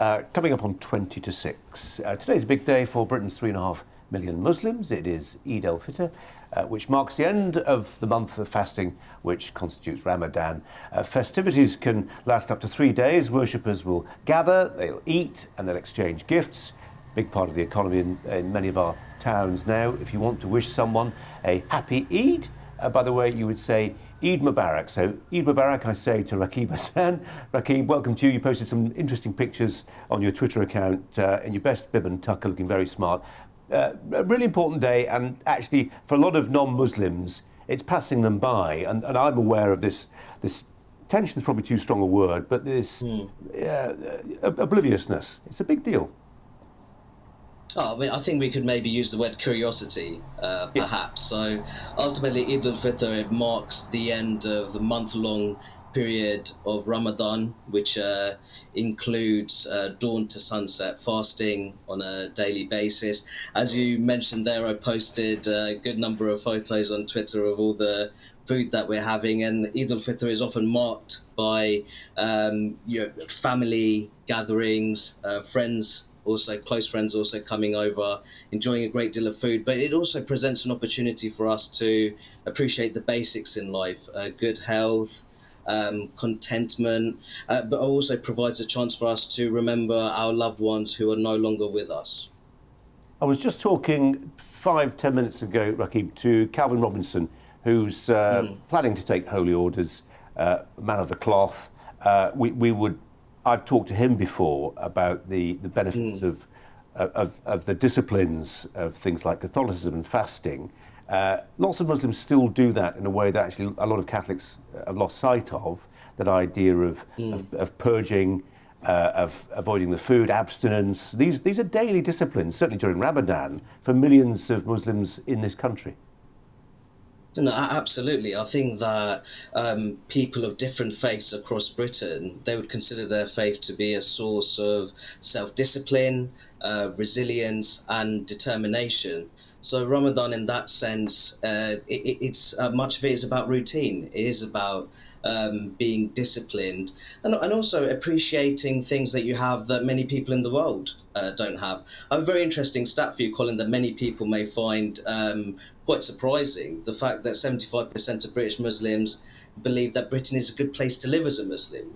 Coming up on 20 to 6. Today's a big day for Britain's 3.5 million Muslims. It is Eid al-Fitr, which marks the end of the month of fasting, which constitutes Ramadan. Festivities can last up to 3 days. Worshippers will gather, they'll eat, and they'll exchange gifts. Big part of the economy in many of our towns now. If you want to wish someone a happy Eid, by the way, you would say Eid Mubarak. So Eid Mubarak, I say to Rakib Ehsan. Rakib, welcome to you. You posted some interesting pictures on your Twitter account in your best bib and tucker, looking very smart. A really important day, and actually for a lot of non-Muslims, it's passing them by. And I'm aware of this tension is probably too strong a word, but this obliviousness. It's a big deal. Oh, I mean, I think we could maybe use the word curiosity, perhaps. So ultimately, Eid al-Fitr, it marks the end of the month-long period of Ramadan, which includes dawn to sunset fasting on a daily basis. As you mentioned there, I posted a good number of photos on Twitter of all the food that we're having, and Eid al-Fitr is often marked by family gatherings, friends, also close friends also coming over, enjoying a great deal of food. But it also presents an opportunity for us to appreciate the basics in life, good health, contentment, but also provides a chance for us to remember our loved ones who are no longer with us. I was just talking 5-10 minutes ago, Rakib, to Calvin Robinson, who's planning to take holy orders, man of the cloth. I've talked to him before about the benefits of the disciplines of things like Catholicism and fasting. Lots of Muslims still do that in a way that actually a lot of Catholics have lost sight of, that idea of purging, of avoiding the food, abstinence. These are daily disciplines, certainly during Ramadan, for millions of Muslims in this country. No, absolutely. I think that people of different faiths across Britain, they would consider their faith to be a source of self-discipline, resilience and determination. So Ramadan, in that sense, it's much of it is about routine. It is about being disciplined and also appreciating things that you have that many people in the world don't have. I have a very interesting stat for you, Colin, that many people may find quite surprising. The fact that 75% of British Muslims believe that Britain is a good place to live as a Muslim.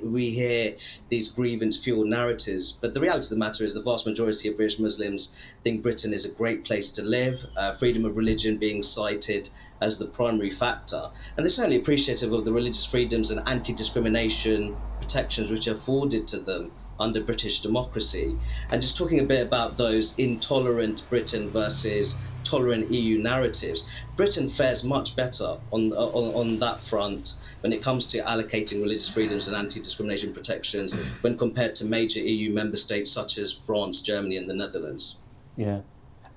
We hear these grievance-fueled narratives, but the reality of the matter is the vast majority of British Muslims think Britain is a great place to live, freedom of religion being cited as the primary factor. And they're certainly appreciative of the religious freedoms and anti-discrimination protections which are afforded to them under British democracy. And just talking a bit about those intolerant Britain versus tolerant EU narratives, Britain fares much better on that front when it comes to allocating religious freedoms and anti-discrimination protections when compared to major EU member states such as France, Germany and the Netherlands. Yeah.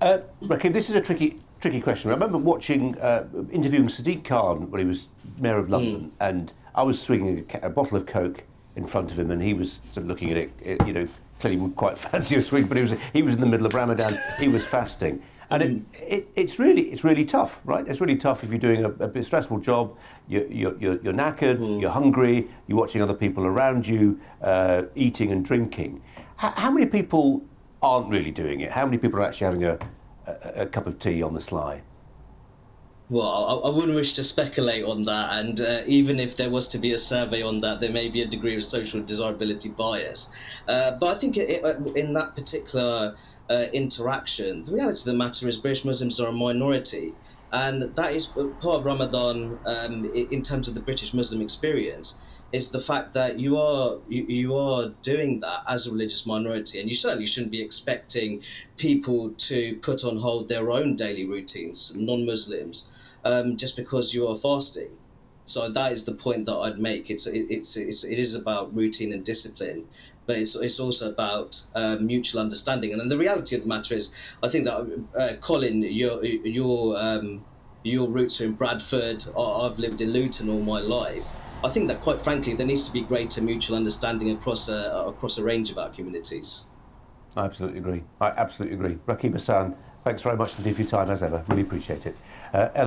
Rakib, this is a tricky question. I remember interviewing Sadiq Khan when he was Mayor of London, and I was swinging a bottle of Coke in front of him, and he was sort of looking at it, clearly would quite fancy a swig, but he was in the middle of Ramadan, he was fasting. And it's really tough, right? It's really tough if you're doing a bit stressful job, you're knackered, you're hungry, you're watching other people around you eating and drinking. How many people aren't really doing it? How many people are actually having a cup of tea on the sly? Well, I wouldn't wish to speculate on that, and even if there was to be a survey on that, there may be a degree of social desirability bias. But I think in that particular interaction, the reality of the matter is British Muslims are a minority, and that is part of Ramadan in terms of the British Muslim experience. Is the fact that you are doing that as a religious minority, and you certainly shouldn't be expecting people to put on hold their own daily routines, non-Muslims, just because you are fasting. So that is the point that I'd make. It is about routine and discipline, but it's also about mutual understanding. And then the reality of the matter is, I think that Colin, your roots are in Bradford. I've lived in Luton all my life. I think that, quite frankly, there needs to be greater mutual understanding across a range of our communities. I absolutely agree. Rakib Ehsan, thanks very much indeed for your time as ever. Really appreciate it.